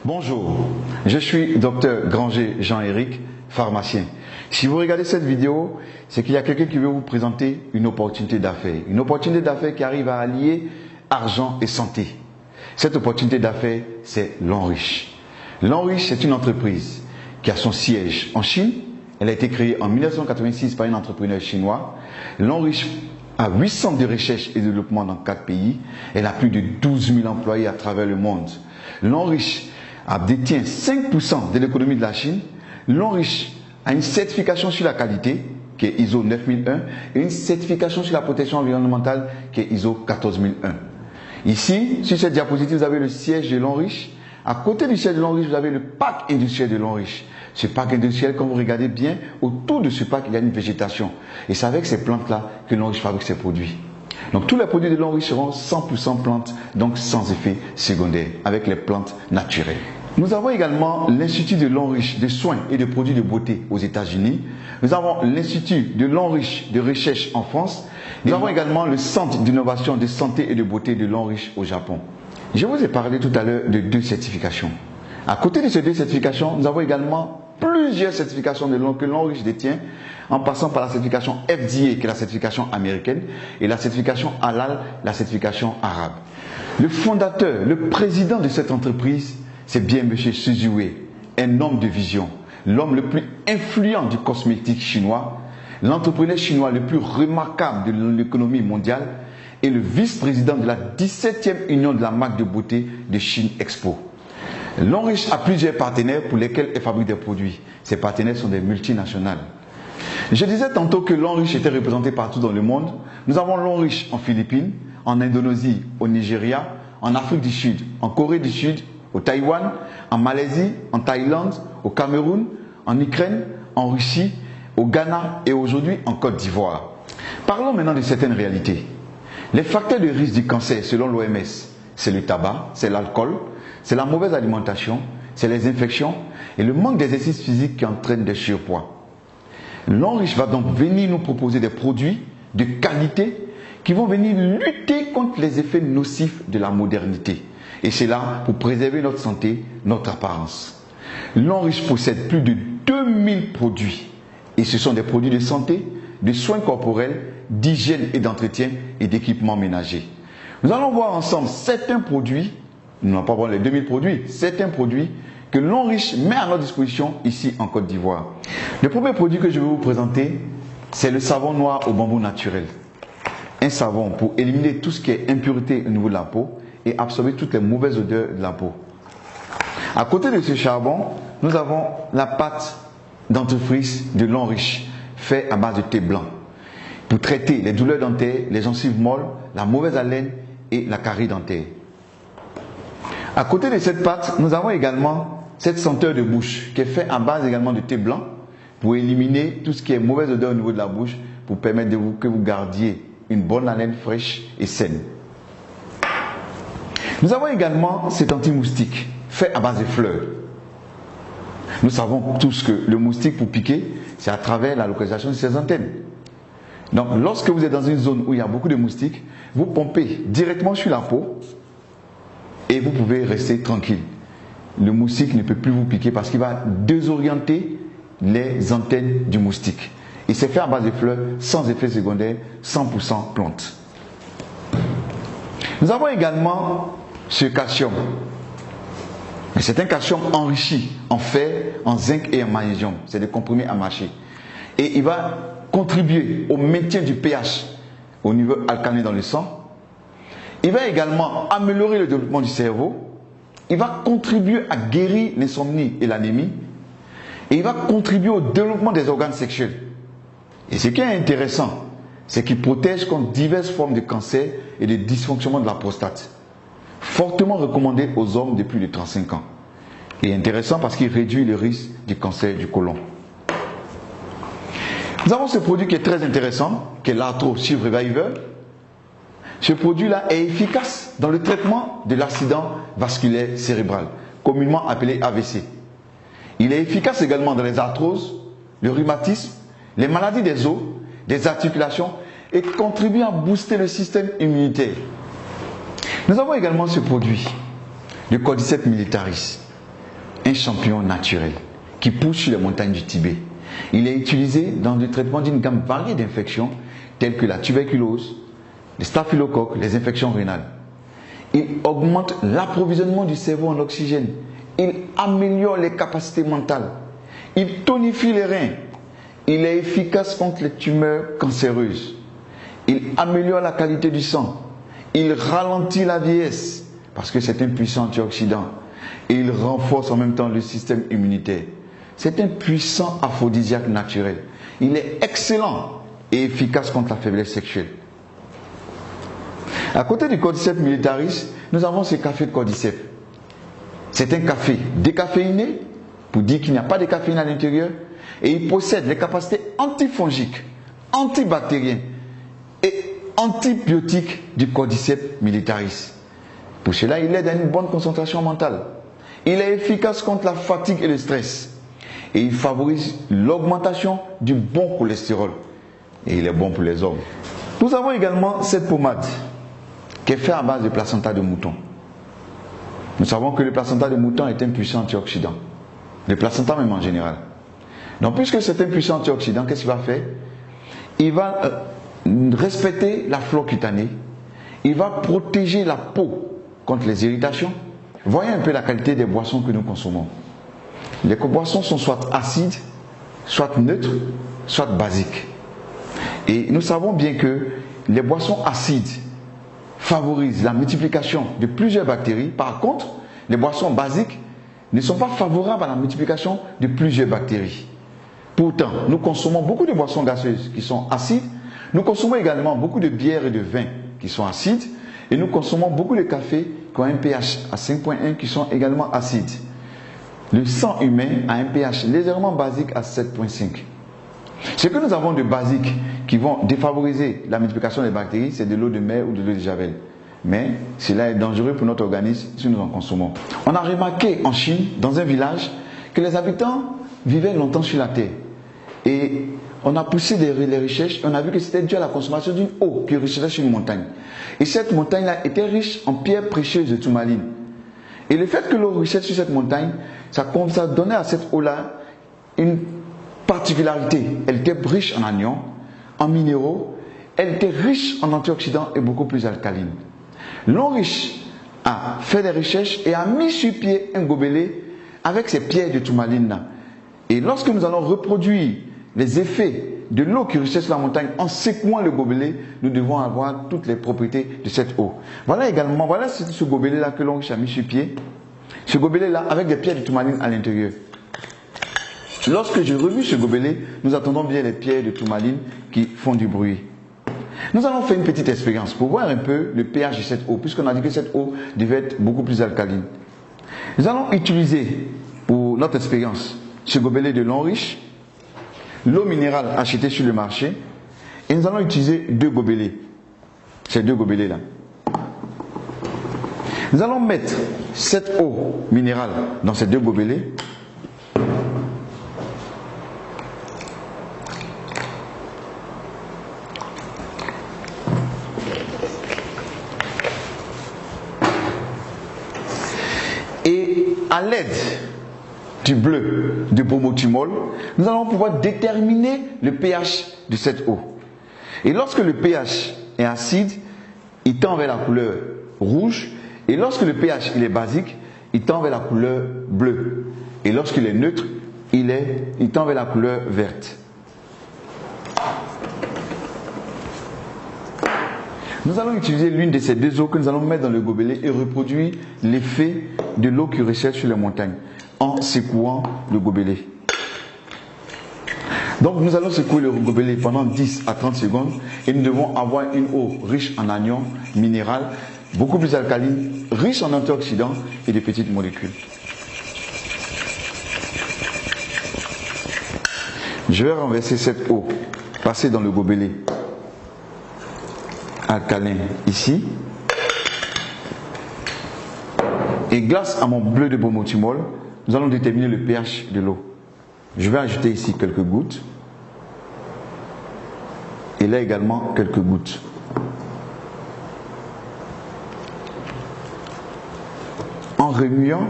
Bonjour, je suis Dr Granger Jean-Éric, pharmacien. Si vous regardez cette vidéo, c'est qu'il y a quelqu'un qui veut vous présenter une opportunité d'affaires. Une opportunité d'affaires qui arrive à allier argent et santé. Cette opportunité d'affaires, c'est L'Enriche. L'Enriche, c'est une entreprise qui a son siège en Chine. Elle a été créée en 1986 par un entrepreneur chinois. L'Enriche a 8 centres de recherche et de développement dans 4 pays. Elle a plus de 12 000 employés à travers le monde. L'Enriche détient 5% de l'économie de la Chine. L'Enriche a une certification sur la qualité qui est ISO 9001 et une certification sur la protection environnementale qui est ISO 14001. Ici, sur cette diapositive, vous avez le siège de L'Enriche. À côté du siège de L'Enriche, vous avez le parc industriel de L'Enriche. Ce parc industriel, quand vous regardez bien, autour de ce parc, il y a une végétation. Et c'est avec ces plantes-là que L'Enriche fabrique ses produits. Donc tous les produits de L'Enriche seront 100% plantes, donc sans effet secondaire, avec les plantes naturelles. Nous avons également l'Institut de L'Enriche de soins et de produits de beauté aux États-Unis. Nous avons l'Institut de L'Enriche de recherche en France. Nous avons également le Centre d'innovation de santé et de beauté de L'Enriche au Japon. Je vous ai parlé tout à l'heure de 2 certifications. À côté de ces 2 certifications, nous avons également plusieurs certifications que L'Enriche détient, en passant par la certification FDA, qui est la certification américaine, et la certification Halal, la certification arabe. Le fondateur, le président de cette entreprise, c'est bien M. Su Wei, un homme de vision, l'homme le plus influent du cosmétique chinois, l'entrepreneur chinois le plus remarquable de l'économie mondiale et le vice-président de la 17e union de la marque de beauté de Chine Expo. L'Enriche a plusieurs partenaires pour lesquels elle fabrique des produits. Ces partenaires sont des multinationales. Je disais tantôt que L'Enriche était représenté partout dans le monde. Nous avons L'Enriche en Philippines, en Indonésie, au Nigeria, en Afrique du Sud, en Corée du Sud, au Taïwan, en Malaisie, en Thaïlande, au Cameroun, en Ukraine, en Russie, au Ghana et aujourd'hui en Côte d'Ivoire. Parlons maintenant de certaines réalités. Les facteurs de risque du cancer selon l'OMS, c'est le tabac, c'est l'alcool, c'est la mauvaise alimentation, c'est les infections et le manque d'exercice physique qui entraîne des surpoids. L'Enriche va donc venir nous proposer des produits de qualité qui vont venir lutter contre les effets nocifs de la modernité. Et c'est là pour préserver notre santé, notre apparence. L'Enriche possède plus de 2000 produits. Et ce sont des produits de santé, de soins corporels, d'hygiène et d'entretien et d'équipements ménagers. Nous allons voir ensemble certains produits, nous n'allons pas voir les 2000 produits, certains produits que L'Enriche met à notre disposition ici en Côte d'Ivoire. Le premier produit que je vais vous présenter, c'est le savon noir au bambou naturel. Un savon pour éliminer tout ce qui est impureté au niveau de la peau et absorber toutes les mauvaises odeurs de la peau. À côté de ce charbon, nous avons la pâte dentifrice de L'Enriche, faite à base de thé blanc, pour traiter les douleurs dentaires, les gencives molles, la mauvaise haleine et la carie dentaire. À côté de cette pâte, nous avons également cette senteur de bouche qui est faite à base également de thé blanc pour éliminer tout ce qui est mauvaise odeur au niveau de la bouche, pour permettre que vous gardiez une bonne haleine fraîche et saine. Nous avons également cet anti-moustique fait à base de fleurs. Nous savons tous que le moustique pour piquer, c'est à travers la localisation de ses antennes. Donc lorsque vous êtes dans une zone où il y a beaucoup de moustiques, vous pompez directement sur la peau et vous pouvez rester tranquille. Le moustique ne peut plus vous piquer parce qu'il va désorienter les antennes du moustique. Et c'est fait à base de fleurs, sans effet secondaire, 100% plante. Nous avons également ce calcium. C'est un calcium enrichi en fer, en zinc et en magnésium. C'est des comprimés à mâcher. Et il va contribuer au maintien du pH au niveau alcaliné dans le sang. Il va également améliorer le développement du cerveau. Il va contribuer à guérir l'insomnie et l'anémie. Et il va contribuer au développement des organes sexuels. Et ce qui est intéressant, c'est qu'il protège contre diverses formes de cancer et de dysfonctionnement de la prostate. Fortement recommandé aux hommes de plus de 35 ans. Et intéressant parce qu'il réduit le risque du cancer du côlon. Nous avons ce produit qui est très intéressant, qui est l'Arthro Shield Reviver. Ce produit-là est efficace dans le traitement de l'accident vasculaire cérébral, communément appelé AVC. Il est efficace également dans les arthroses, le rhumatisme, les maladies des os, des articulations et contribue à booster le système immunitaire. Nous avons également ce produit, le Cordyceps militaris. un champignon naturel qui pousse sur les montagnes du Tibet. Il est utilisé dans le traitement d'une gamme variée d'infections telles que la tuberculose, les staphylocoques, les infections rénales. Il augmente l'approvisionnement du cerveau en oxygène. Il améliore les capacités mentales. Il tonifie les reins. Il est efficace contre les tumeurs cancéreuses. Il améliore la qualité du sang. Il ralentit la vieillesse parce que c'est un puissant antioxydant. Et il renforce en même temps le système immunitaire. C'est un puissant aphrodisiaque naturel. Il est excellent et efficace contre la faiblesse sexuelle. À côté du Cordyceps militaris, nous avons ce café de Cordyceps. C'est un café décaféiné, pour dire qu'il n'y a pas de caféine à l'intérieur, et il possède les capacités antifongiques, antibactériennes et antibiotiques du Cordyceps militaris. Pour cela, il aide à une bonne concentration mentale. Il est efficace contre la fatigue et le stress. Et il favorise l'augmentation du bon cholestérol. Et il est bon pour les hommes. Nous avons également cette pommade qui est faite à base de placenta de mouton. Nous savons que le placenta de mouton est un puissant antioxydant. Le placenta même en général. Donc puisque c'est un puissant antioxydant, qu'est-ce qu'il va faire? Il va respecter la flore cutanée. Il va protéger la peau contre les irritations. Voyez un peu la qualité des boissons que nous consommons. Les boissons sont soit acides, soit neutres, soit basiques. Et nous savons bien que les boissons acides favorisent la multiplication de plusieurs bactéries. Par contre, les boissons basiques ne sont pas favorables à la multiplication de plusieurs bactéries. Pourtant, nous consommons beaucoup de boissons gazeuses qui sont acides. Nous consommons également beaucoup de bières et de vins qui sont acides. Et nous consommons beaucoup de cafés qui ont un pH à 5.1 qui sont également acides. Le sang humain a un pH légèrement basique à 7.5. Ce que nous avons de basique qui vont défavoriser la multiplication des bactéries, c'est de l'eau de mer ou de l'eau de javel. Mais cela est dangereux pour notre organisme si nous en consommons. On a remarqué en Chine, dans un village, que les habitants vivaient longtemps sur la terre. Et on a poussé les recherches et on a vu que c'était dû à la consommation d'une eau qui ruisselait sur une montagne. Et cette montagne-là était riche en pierres précieuses de tourmaline. Et le fait que l'eau ruisselle sur cette montagne, ça donnait à cette eau-là une particularité. Elle était riche en anions, en minéraux, elle était riche en antioxydants et beaucoup plus alcaline. L'homme riche a fait des recherches et a mis sur pied un gobelet avec ces pierres de tourmaline-là. Et lorsque nous allons reproduire les effets de l'eau qui ruisselle sur la montagne en secouant le gobelet, nous devons avoir toutes les propriétés de cette eau. Voilà également, voilà ce gobelet-là que l'homme riche a mis sur pied. Ce gobelet-là avec des pierres de tourmaline à l'intérieur. Lorsque j'ai revu ce gobelet, nous attendons bien les pierres de tourmaline qui font du bruit. Nous allons faire une petite expérience pour voir un peu le pH de cette eau, puisqu'on a dit que cette eau devait être beaucoup plus alcaline. Nous allons utiliser pour notre expérience ce gobelet de l'eau riche, l'eau minérale achetée sur le marché, et nous allons utiliser deux gobelets. Ces deux gobelets-là. Nous allons mettre cette eau minérale dans ces deux gobelets. Et à l'aide du bleu de bromothymol, nous allons pouvoir déterminer le pH de cette eau. Et lorsque le pH est acide, il tend vers la couleur rouge. Et lorsque le pH il est basique, il tend vers la couleur bleue. Et lorsqu'il est neutre, il tend vers la couleur verte. Nous allons utiliser l'une de ces deux eaux que nous allons mettre dans le gobelet et reproduire l'effet de l'eau qui ruisselle sur les montagnes en secouant le gobelet. Donc nous allons secouer le gobelet pendant 10 à 30 secondes et nous devons avoir une eau riche en anions, minérales, beaucoup plus alcaline, riche en antioxydants et de petites molécules. Je vais renverser cette eau, passer dans le gobelet alcalin ici. Et grâce à mon bleu de bromothymol, nous allons déterminer le pH de l'eau. Je vais ajouter ici quelques gouttes. Et là également quelques gouttes. En remuant,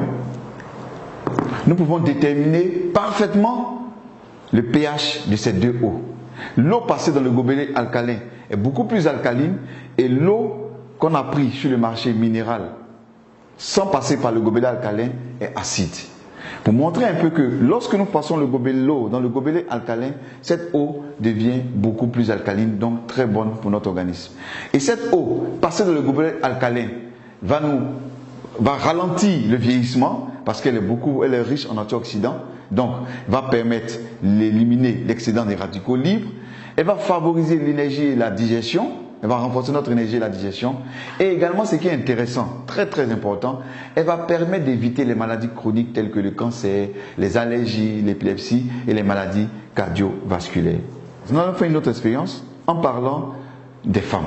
nous pouvons déterminer parfaitement le pH de ces deux eaux. L'eau passée dans le gobelet alcalin est beaucoup plus alcaline et l'eau qu'on a prise sur le marché minéral sans passer par le gobelet alcalin est acide. Pour montrer un peu que lorsque nous passons l'eau dans le gobelet alcalin, cette eau devient beaucoup plus alcaline, donc très bonne pour notre organisme. Et cette eau passée dans le gobelet alcalin va ralentir le vieillissement parce qu'elle est riche en antioxydants, donc va permettre d'éliminer l'excédent des radicaux libres. Elle va favoriser l'énergie et la digestion. Elle va renforcer notre énergie et la digestion. Et également, ce qui est intéressant, très très important, elle va permettre d'éviter les maladies chroniques telles que le cancer, les allergies, l'épilepsie et les maladies cardiovasculaires. Nous allons faire une autre expérience en parlant des femmes.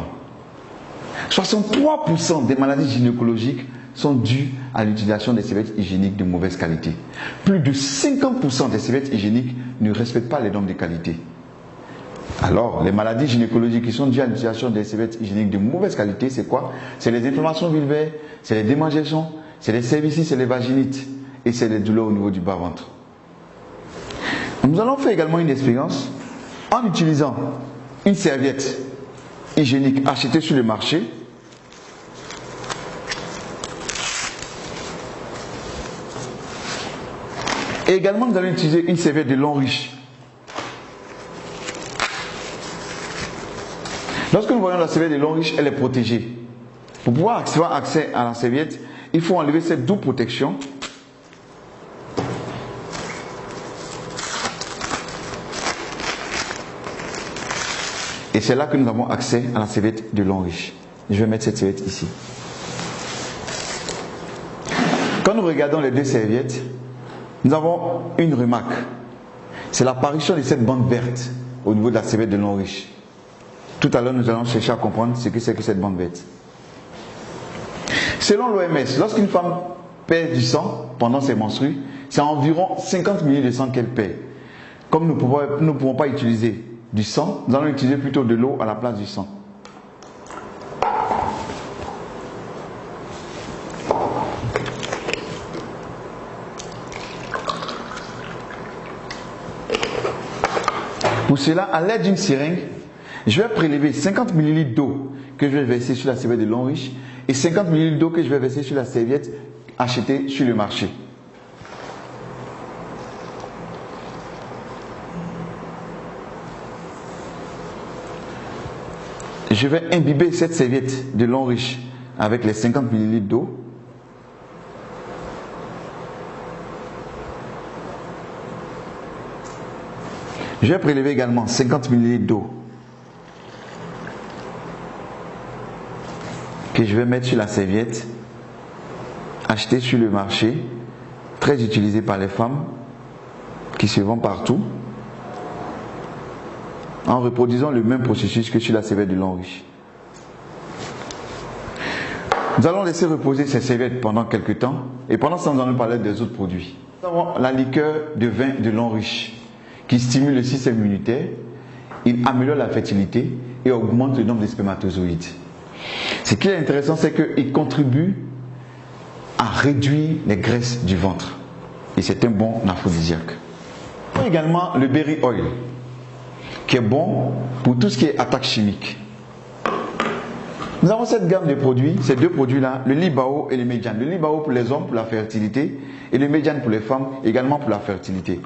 63% des maladies gynécologiques sont dues à l'utilisation des serviettes hygiéniques de mauvaise qualité. Plus de 50% des serviettes hygiéniques ne respectent pas les normes de qualité. Alors, les maladies gynécologiques qui sont dues à l'utilisation des serviettes hygiéniques de mauvaise qualité, c'est quoi? C'est les inflammations vulvaires, c'est les démangeaisons, c'est les cervicites, c'est les vaginites et c'est les douleurs au niveau du bas-ventre. Nous allons faire également une expérience en utilisant une serviette hygiénique achetée sur le marché. Et également, nous allons utiliser une serviette de Longriche. Lorsque nous voyons la serviette de Longriche, elle est protégée. Pour pouvoir avoir accès à la serviette, il faut enlever cette double protection. Et c'est là que nous avons accès à la serviette de Longriche. Je vais mettre cette serviette ici. Quand nous regardons les deux serviettes, nous avons une remarque. C'est l'apparition de cette bande verte au niveau de la serviette de Longriche. Tout à l'heure, nous allons chercher à comprendre ce que c'est que cette bande verte. Selon l'OMS, lorsqu'une femme perd du sang pendant ses menstrues, c'est environ 50 ml de sang qu'elle perd. Comme nous ne pouvons pas utiliser du sang, nous allons utiliser plutôt de l'eau à la place du sang. Pour cela, à l'aide d'une seringue, je vais prélever 50 ml d'eau que je vais verser sur la serviette de Longriche et 50 ml d'eau que je vais verser sur la serviette achetée sur le marché. Je vais imbiber cette serviette de Longriche avec les 50 ml d'eau. Je vais prélever également 50 ml d'eau que je vais mettre sur la serviette achetée sur le marché, très utilisée par les femmes qui se vend partout, en reproduisant le même processus que sur la serviette de Longriche. Nous allons laisser reposer ces serviettes pendant quelques temps et pendant ce temps, nous allons parler des autres produits. Nous avons la liqueur de vin de Longriche qui stimule le système immunitaire, il améliore la fertilité et augmente le nombre de spermatozoïdes. Ce qui est intéressant, c'est qu'il contribue à réduire les graisses du ventre. Et c'est un bon aphrodisiaque. Également le berry oil, qui est bon pour tout ce qui est attaque chimique. Nous avons cette gamme de produits, ces deux produits-là, le Libao et le Median. Le Libao pour les hommes pour la fertilité et le Median pour les femmes également pour la fertilité.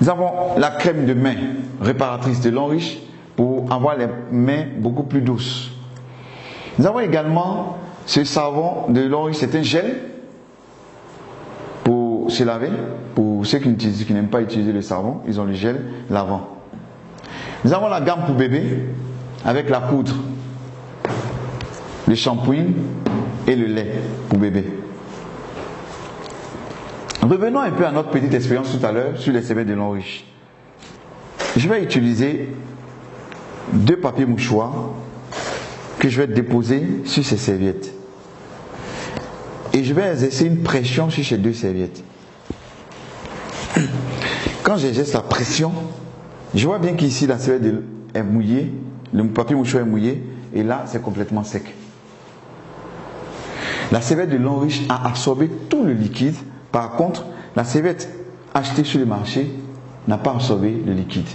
Nous avons la crème de main réparatrice de Longriche pour avoir les mains beaucoup plus douces. Nous avons également ce savon de Longriche, c'est un gel pour se laver. Pour ceux qui n'aiment pas utiliser le savon, ils ont le gel lavant. Nous avons la gamme pour bébé avec la poudre, le shampoing et le lait pour bébé. Revenons un peu à notre petite expérience tout à l'heure sur les serviettes de Longriche. Je vais utiliser 2 papiers mouchoirs que je vais déposer sur ces serviettes. Et je vais exercer une pression sur ces 2 serviettes. Quand j'exerce la pression, je vois bien qu'ici la serviette est mouillée, le papier mouchoir est mouillé, et là c'est complètement sec. La serviette de l'Henriche a absorbé tout le liquide. Par contre, la serviette achetée sur le marché n'a pas absorbé le liquide.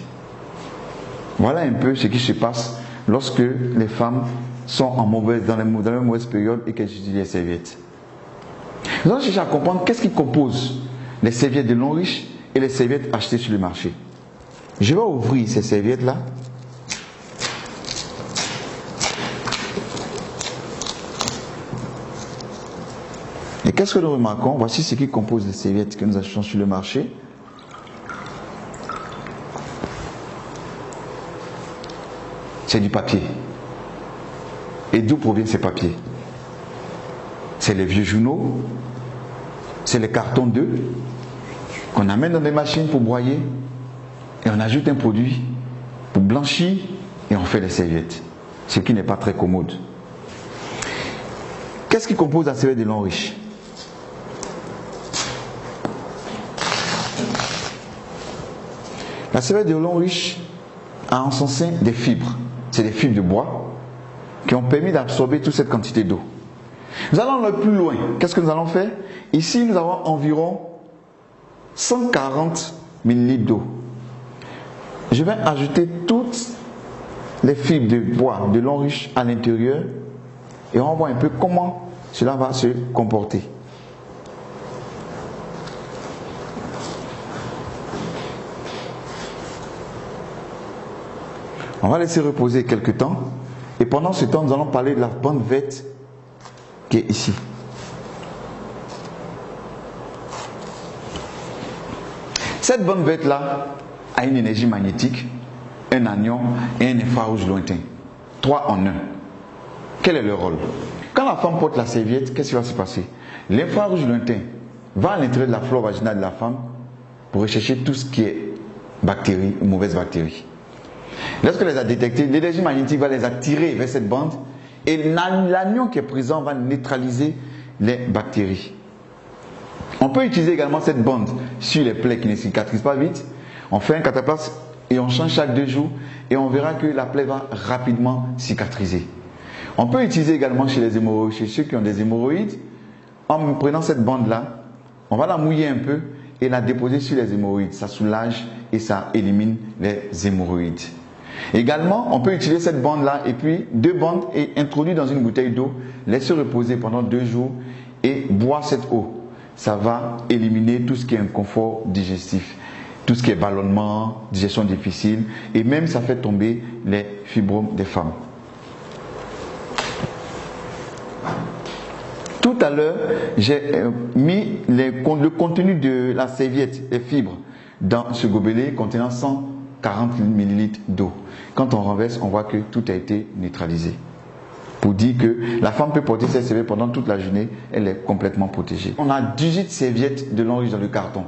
Voilà un peu ce qui se passe lorsque les femmes sont dans la mauvaise période et qu'elles utilisent les serviettes. Nous allons chercher à comprendre qu'est-ce qui compose les serviettes de l'Henriche et les serviettes achetées sur le marché. Je vais ouvrir ces serviettes-là. Et qu'est-ce que nous remarquons? Voici ce qui compose les serviettes que nous achetons sur le marché. C'est du papier. Et d'où proviennent ces papiers? C'est les vieux journaux, c'est les cartons d'œufs qu'on amène dans des machines pour broyer et on ajoute un produit pour blanchir et on fait les serviettes. Ce qui n'est pas très commode. Qu'est-ce qui compose la serviette de l'Henriche? La serviette de l'Henriche a en son sein des fibres. C'est des fibres de bois qui ont permis d'absorber toute cette quantité d'eau. Nous allons le plus loin. Qu'est-ce que nous allons faire? Ici, nous avons environ 140 ml d'eau. Je vais ajouter toutes les fibres de bois de l'Henriche à l'intérieur et on va voir un peu comment cela va se comporter. On va laisser reposer quelques temps et pendant ce temps, nous allons parler de la bande verte qui est ici. Cette bande verte-là a une énergie magnétique, un anion et un infrarouge lointain. 3 en 1. Quel est le rôle? Quand la femme porte la serviette, qu'est-ce qui va se passer? L'infrarouge lointain va à l'intérieur de la flore vaginale de la femme pour rechercher tout ce qui est bactéries ou mauvaises bactéries. Lorsqu'elle les a détectées, l'énergie magnétique va les attirer vers cette bande et l'anion qui est présent va neutraliser les bactéries. On peut utiliser également cette bande sur les plaies qui ne cicatrisent pas vite. On fait un cataplasme et on change chaque 2 jours et on verra que la plaie va rapidement cicatriser. On peut utiliser également chez les hémorroïdes, chez ceux qui ont des hémorroïdes, en prenant cette bande-là, on va la mouiller un peu et la déposer sur les hémorroïdes. Ça soulage et ça élimine les hémorroïdes. Également, on peut utiliser cette bande-là et puis 2 bandes et introduire dans une bouteille d'eau, laisser reposer pendant 2 jours et boire cette eau. Ça va éliminer tout ce qui est inconfort digestif, tout ce qui est ballonnement, digestion difficile et même ça fait tomber les fibromes des femmes. Tout à l'heure, j'ai mis le contenu de la serviette, les fibres, dans ce gobelet contenant 140 ml d'eau. Quand on renverse, on voit que tout a été neutralisé. Pour dire que la femme peut porter cette serviette pendant toute la journée, elle est complètement protégée. On a 18 serviettes de l'Henriche dans le carton.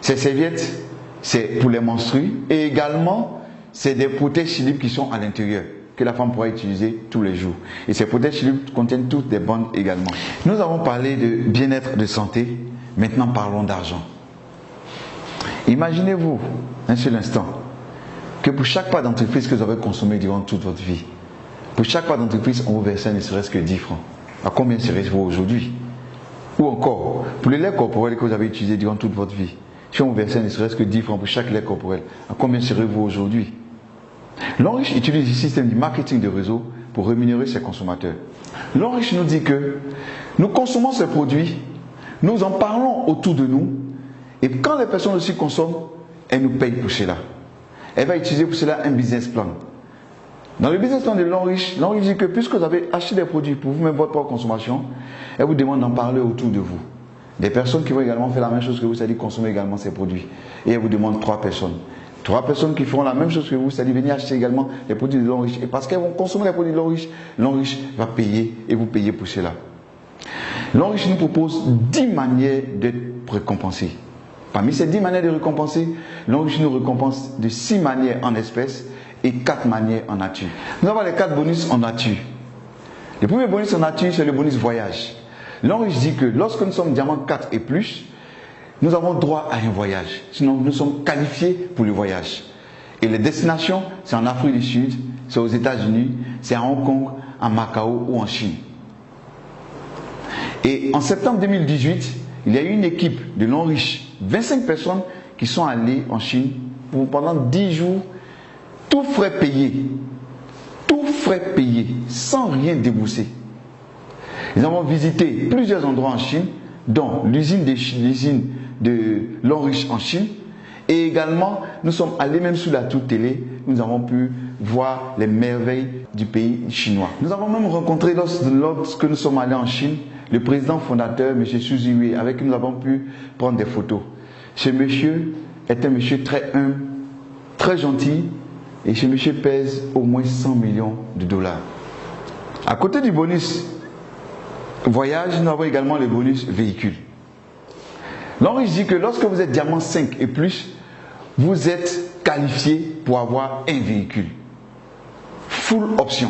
Ces serviettes, c'est pour les menstrues et également, c'est des protège-slip qui sont à l'intérieur, que la femme pourra utiliser tous les jours. Et ces protège-slip contiennent toutes des bandes également. Nous avons parlé de bien-être, de santé, maintenant parlons d'argent. Imaginez-vous, un seul instant, que pour chaque pas d'entreprise que vous avez consommé durant toute votre vie, pour chaque pas d'entreprise, on vous versait ne serait-ce que 10 francs. À combien serait-vous aujourd'hui? Ou encore, pour les laits corporels que vous avez utilisés durant toute votre vie, si on vous versait ne serait-ce que 10 francs pour chaque lait corporel, à combien serez-vous aujourd'hui? L'Henriche utilise le système du marketing de réseau pour rémunérer ses consommateurs. L'Henriche nous dit que nous consommons ces produits, nous en parlons autour de nous, et quand les personnes aussi consomment, elles nous payent pour cela. Elle va utiliser pour cela un business plan. Dans le business plan de l'Henriche dit que puisque vous avez acheté des produits pour vous-même votre propre consommation, elle vous demande d'en parler autour de vous. Des personnes qui vont également faire la même chose que vous, c'est-à-dire consommer également ces produits. Et elle vous demande 3 personnes. 3 personnes qui feront la même chose que vous, c'est-à-dire venir acheter également les produits de l'Henriche. Et parce qu'elles vont consommer les produits de l'Henriche va payer et vous payer pour cela. L'Henriche nous propose 10 manières d'être récompensés. Parmi ces 10 manières de récompenser, l'Henriche nous récompense de 6 manières en espèces et 4 manières en nature. Nous avons les 4 bonus en nature. Le premier bonus en nature, c'est le bonus voyage. L'Henriche dit que lorsque nous sommes diamant 4 et plus, nous avons droit à un voyage. Sinon, nous sommes qualifiés pour le voyage. Et les destinations, c'est en Afrique du Sud, c'est aux États-Unis, c'est à Hong Kong, à Macao ou en Chine. Et en septembre 2018, il y a eu une équipe de l'Enriche, 25 personnes qui sont allées en Chine pendant 10 jours, tout frais payés, sans rien débourser. Nous avons visité plusieurs endroits en Chine, dont l'usine de l'Enriche en Chine. Et également, nous sommes allés même sous la tour télé, nous avons pu voir les merveilles du pays chinois. Nous avons même rencontré, lorsque nous sommes allés en Chine, le président fondateur, M. Xu Ziwei, avec qui nous avons pu prendre des photos. Ce monsieur est un monsieur très humble, très gentil, et ce monsieur pèse au moins 100 millions de dollars. À côté du bonus voyage, nous avons également le bonus véhicule. L'Enriche dit que lorsque vous êtes diamant 5 et plus, vous êtes qualifié pour avoir un véhicule. Full option.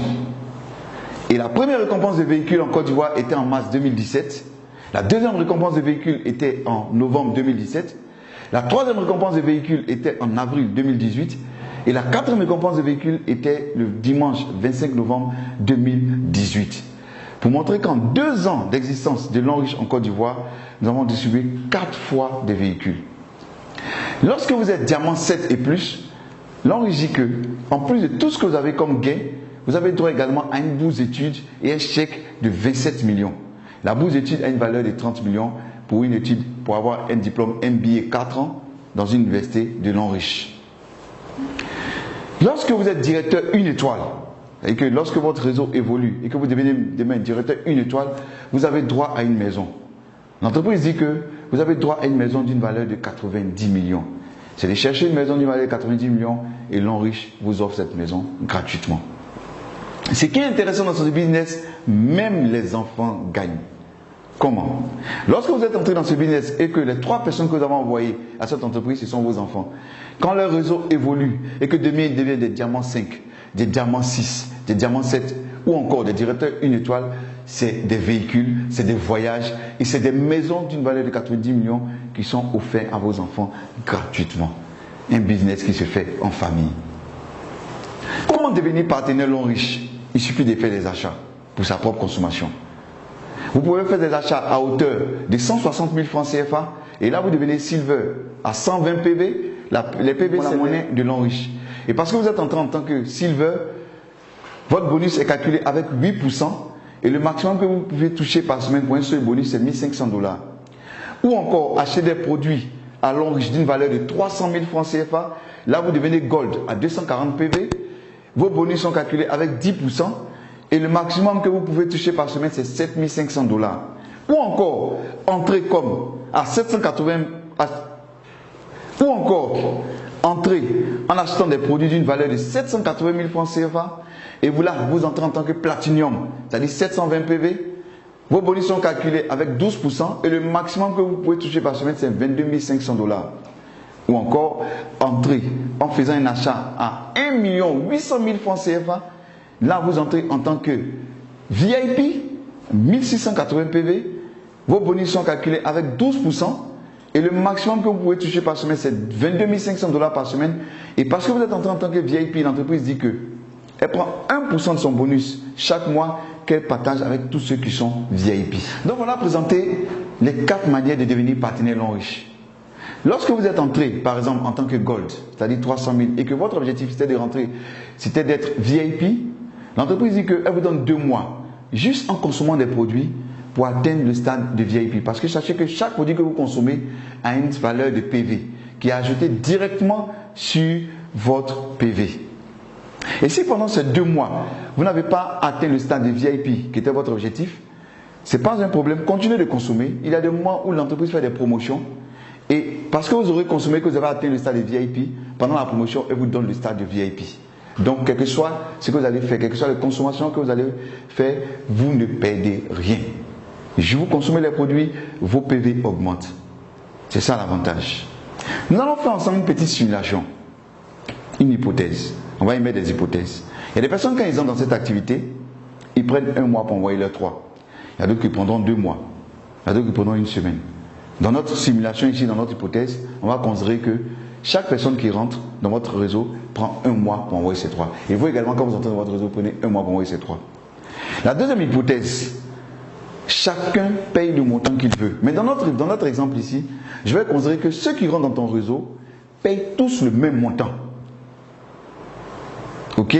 Et la première récompense de véhicule en Côte d'Ivoire était en mars 2017. La deuxième récompense de véhicule était en novembre 2017. La troisième récompense de véhicule était en avril 2018. Et la quatrième récompense de véhicule était le dimanche 25 novembre 2018. Pour montrer qu'en 2 ans d'existence de l'Enriche en Côte d'Ivoire, nous avons distribué 4 fois des véhicules. Lorsque vous êtes diamant 7 et plus, l'Enriche dit que, en plus de tout ce que vous avez comme gain, vous avez droit également à une bourse d'études et un chèque de 27 millions. La bourse d'études a une valeur de 30 millions pour une étude, pour avoir un diplôme MBA 4 ans dans une université de l'Enriche. Lorsque vous êtes directeur 1 étoile, et que lorsque votre réseau évolue et que vous devenez demain directeur 1 étoile, vous avez droit à une maison. L'entreprise dit que vous avez droit à une maison d'une valeur de 90 millions. C'est de chercher une maison d'une valeur de 90 millions et l'Enriche vous offre cette maison gratuitement. Ce qui est intéressant dans ce business, même les enfants gagnent. Comment? Lorsque vous êtes entré dans ce business et que les 3 personnes que vous avez envoyées à cette entreprise, ce sont vos enfants, quand leur réseau évolue et que demain ils deviennent des diamants 5, des diamants 6, des diamants 7 ou encore des directeurs 1 étoile, c'est des véhicules, c'est des voyages et c'est des maisons d'une valeur de 90 millions qui sont offerts à vos enfants gratuitement. Un business qui se fait en famille. Comment devenir partenaire l'Enriche? Il suffit de faire des achats pour sa propre consommation. Vous pouvez faire des achats à hauteur de 160 000 francs CFA et là vous devenez Silver à 120 PV. Les PV c'est la monnaie de l'Enriche. Et parce que vous êtes entré en tant que Silver, votre bonus est calculé avec 8% et le maximum que vous pouvez toucher par semaine pour un seul bonus c'est 1 500 $. Ou encore acheter des produits à l'Enriche d'une valeur de 300 000 francs CFA. Là vous devenez Gold à 240 PV. Vos bonus sont calculés avec 10%. Et le maximum que vous pouvez toucher par semaine, c'est 7 500 $. Ou encore, entrer comme à 780, ou encore, entrer en achetant des produits d'une valeur de 780 000 francs CFA, et vous là, vous entrez en tant que Platinum, c'est-à-dire 720 PV. Vos bonus sont calculés avec 12%, et le maximum que vous pouvez toucher par semaine, c'est 22 500 $. Ou encore, entrer en faisant un achat à 1 800 000 francs CFA. Là, vous entrez en tant que VIP, 1680 PV. Vos bonus sont calculés avec 12%. Et le maximum que vous pouvez toucher par semaine, c'est 22 500 $ par semaine. Et parce que vous êtes entré en tant que VIP, l'entreprise dit que elle prend 1% de son bonus chaque mois qu'elle partage avec tous ceux qui sont VIP. Donc, on a présenté les 4 manières de devenir partenaire l'Enriche. Lorsque vous êtes entré, par exemple, en tant que Gold, c'est-à-dire 300 000, et que votre objectif c'était de rentrer, c'était d'être VIP, l'entreprise dit qu'elle vous donne 2 mois, juste en consommant des produits pour atteindre le stade de VIP. Parce que sachez que chaque produit que vous consommez a une valeur de PV qui est ajoutée directement sur votre PV. Et si pendant ces 2 mois, vous n'avez pas atteint le stade de VIP qui était votre objectif, ce n'est pas un problème, continuez de consommer. Il y a des mois où l'entreprise fait des promotions et parce que vous aurez consommé, que vous avez atteint le stade de VIP, pendant la promotion, elle vous donne le stade de VIP. Donc, quel que soit ce que vous allez faire, quelle que soit la consommation que vous allez faire, vous ne perdez rien. Je vous consommez les produits, vos PV augmentent. C'est ça l'avantage. Nous allons faire ensemble une petite simulation, une hypothèse. On va y mettre des hypothèses. Il y a des personnes, quand ils entrent dans cette activité, ils prennent 1 mois pour envoyer leurs 3. Il y a d'autres qui prendront 2 mois. Il y a d'autres qui prendront 1 semaine. Dans notre simulation ici, dans notre hypothèse, on va considérer que chaque personne qui rentre dans votre réseau prend 1 mois pour envoyer ses 3. Et vous également, quand vous entrez dans votre réseau, prenez 1 mois pour envoyer ses 3. La deuxième hypothèse, Chacun paye le montant qu'il veut. Mais dans notre exemple ici, je vais considérer que ceux qui rentrent dans ton réseau payent tous le même montant. Ok?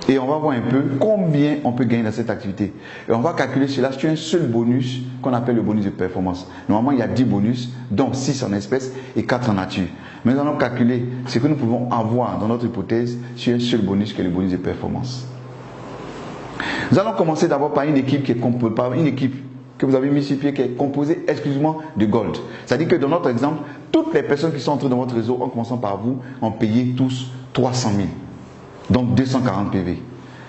Et on va voir un peu combien on peut gagner dans cette activité. Et on va calculer cela sur un seul bonus qu'on appelle le bonus de performance. Normalement, il y a 10 bonus, dont 6 en espèces et 4 en nature. Mais nous allons calculer ce que nous pouvons avoir dans notre hypothèse sur un seul bonus qui est le bonus de performance. Nous allons commencer d'abord par une équipe que vous avez mis sur pied, qui est composée exclusivement de gold. C'est-à-dire que dans notre exemple, toutes les personnes qui sont entrées dans votre réseau, en commençant par vous, ont payé tous 300 000. Donc 240 PV.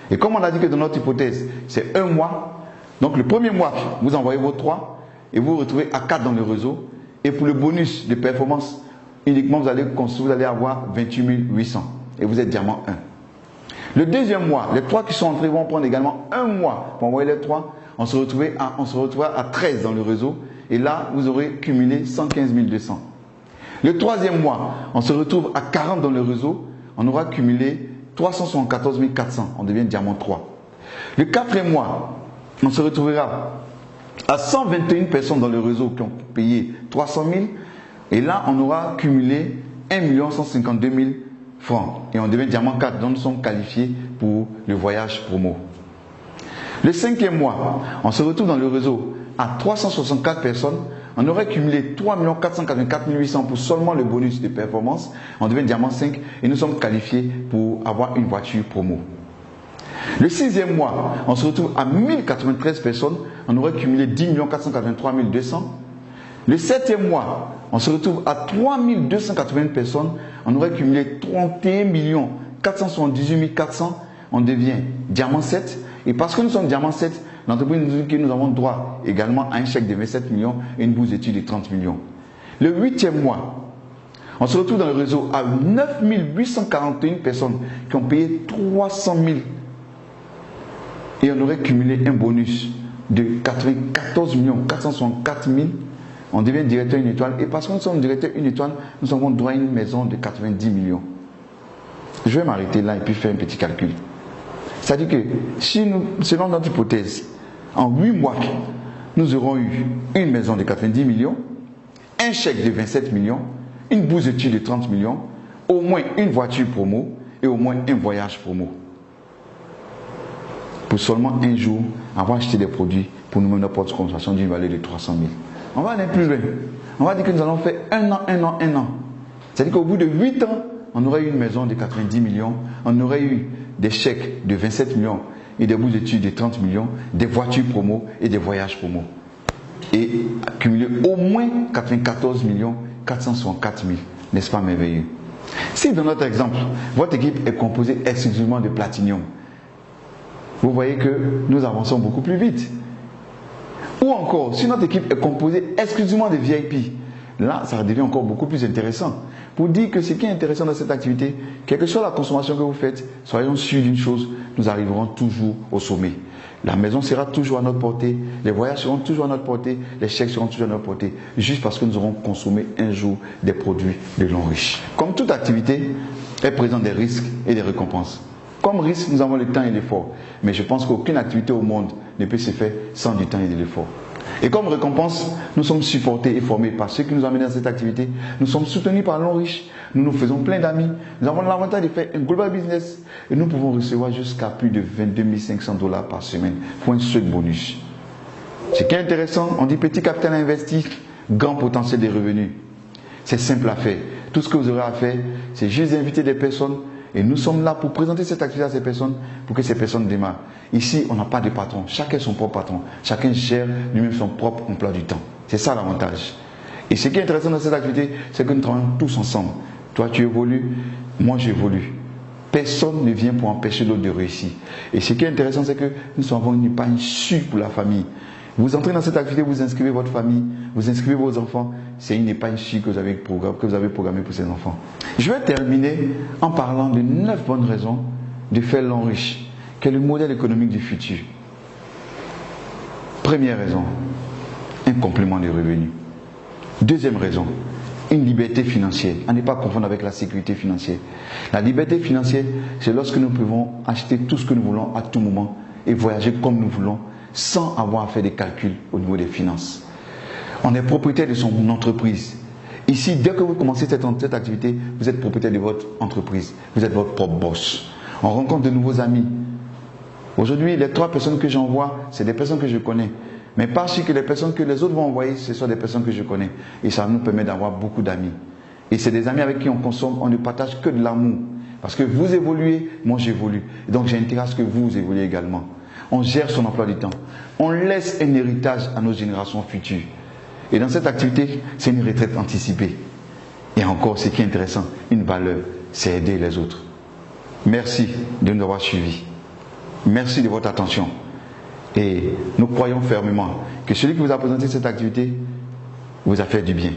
Et comme on a dit que dans notre hypothèse, c'est un mois, donc le premier mois, vous envoyez vos 3 et vous vous retrouvez à 4 dans le réseau. Et pour le bonus de performance, uniquement vous allez avoir 28 800 et vous êtes diamant 1. Le deuxième mois, les 3 qui sont entrés vont prendre également un mois pour envoyer les 3. On se retrouvera à 13 dans le réseau et là, vous aurez cumulé 115 200. Le troisième mois, on se retrouve à 40 dans le réseau, on aura cumulé 374 400, on devient diamant 3. Le quatrième mois, on se retrouvera à 121 personnes dans le réseau qui ont payé 300 000 et là, on aura cumulé 1 152 000 francs et on devient diamant 4, donc nous sommes qualifiés pour le voyage promo. Le cinquième mois, on se retrouve dans le réseau à 364 personnes, on aurait cumulé 3 484 800 pour seulement le bonus de performance, on devient diamant 5 et nous sommes qualifiés pour avoir une voiture promo. Le sixième mois, on se retrouve à 1093 personnes, on aurait cumulé 10 483 200. Le septième mois, on se retrouve à 3280 personnes, on aurait cumulé 31 478 400, on devient diamant 7. Et parce que nous sommes diamant 7, l'entreprise nous dit que nous avons droit également à un chèque de 27 millions et une bourse d'études de 30 millions. Le huitième mois, on se retrouve dans le réseau à 9 841 personnes qui ont payé 300 000 et on aurait cumulé un bonus de 94 464 000. On devient directeur une étoile et parce que nous sommes directeur une étoile, nous avons droit à une maison de 90 millions. Je vais m'arrêter là et puis faire un petit calcul. C'est-à-dire que si nous, selon notre hypothèse, en 8 mois, nous aurons eu une maison de 90 millions, un chèque de 27 millions, une bourse d'études de 30 millions, au moins une voiture promo et au moins un voyage promo. Pour seulement un jour avoir acheté des produits pour nous-mêmes notre propre consommation d'une valeur de 300 000. On va aller plus loin. On va dire que nous allons faire un an. C'est-à-dire qu'au bout de 8 ans, on aurait eu une maison de 90 millions, on aurait eu des chèques de 27 millions et des bourses d'études de 30 millions, des voitures promo et des voyages promo. Et accumuler au moins 94 464 000. N'est-ce pas merveilleux? Si dans notre exemple, votre équipe est composée exclusivement de platinium, vous voyez que nous avançons beaucoup plus vite. Ou encore, si notre équipe est composée exclusivement de VIP, là, ça devient encore beaucoup plus intéressant. Pour dire que ce qui est intéressant dans cette activité, quelle que soit la consommation que vous faites, soyons sûrs d'une chose, nous arriverons toujours au sommet. La maison sera toujours à notre portée, les voyages seront toujours à notre portée, les chèques seront toujours à notre portée, juste parce que nous aurons consommé un jour des produits de l'homme riche. Comme toute activité, elle présente des risques et des récompenses. Comme risque, nous avons le temps et l'effort. Mais je pense qu'aucune activité au monde ne peut se faire sans du temps et de l'effort. Et comme récompense, nous sommes supportés et formés par ceux qui nous amènent dans cette activité. Nous sommes soutenus par l'homme riche. Nous nous faisons plein d'amis. Nous avons l'avantage de faire un global business. Et nous pouvons recevoir jusqu'à plus de 22 500 $ par semaine pour un seul bonus. Ce qui est intéressant, on dit petit capital investi, grand potentiel de revenus. C'est simple à faire. Tout ce que vous aurez à faire, c'est juste inviter des personnes. Et nous sommes là pour présenter cette activité à ces personnes, pour que ces personnes démarrent. Ici, on n'a pas de patron. Chacun est son propre patron. Chacun gère lui-même son propre emploi du temps. C'est ça l'avantage. Et ce qui est intéressant dans cette activité, c'est que nous travaillons tous ensemble. Toi, tu évolues, moi, j'évolue. Personne ne vient pour empêcher l'autre de réussir. Et ce qui est intéressant, c'est que nous avons une épargne sûre pour la famille. Vous entrez dans cette activité, vous inscrivez votre famille, vous inscrivez vos enfants. C'est une épargne chic que vous avez programmée pour ces enfants. Je vais terminer en parlant de 9 bonnes raisons de faire l'homme riche, qui est le modèle économique du futur. Première raison, un complément de revenus. Deuxième raison, une liberté financière. À ne pas confondre avec la sécurité financière. La liberté financière, c'est lorsque nous pouvons acheter tout ce que nous voulons à tout moment et voyager comme nous voulons, sans avoir à faire des calculs au niveau des finances. On est propriétaire de son entreprise. Ici, dès que vous commencez cette activité, vous êtes propriétaire de votre entreprise. Vous êtes votre propre boss. On rencontre de nouveaux amis. Aujourd'hui, les 3 personnes que j'envoie, c'est des personnes que je connais. Mais pas sûr que les personnes que les autres vont envoyer, ce sont des personnes que je connais. Et ça nous permet d'avoir beaucoup d'amis. Et c'est des amis avec qui on consomme, on ne partage que de l'amour. Parce que vous évoluez, moi j'évolue. Et donc j'ai intérêt à ce que vous évoluez également. On gère son emploi du temps. On laisse un héritage à nos générations futures. Et dans cette activité, c'est une retraite anticipée. Et encore, ce qui est intéressant, une valeur, c'est aider les autres. Merci de nous avoir suivis. Merci de votre attention. Et nous croyons fermement que celui qui vous a présenté cette activité vous a fait du bien.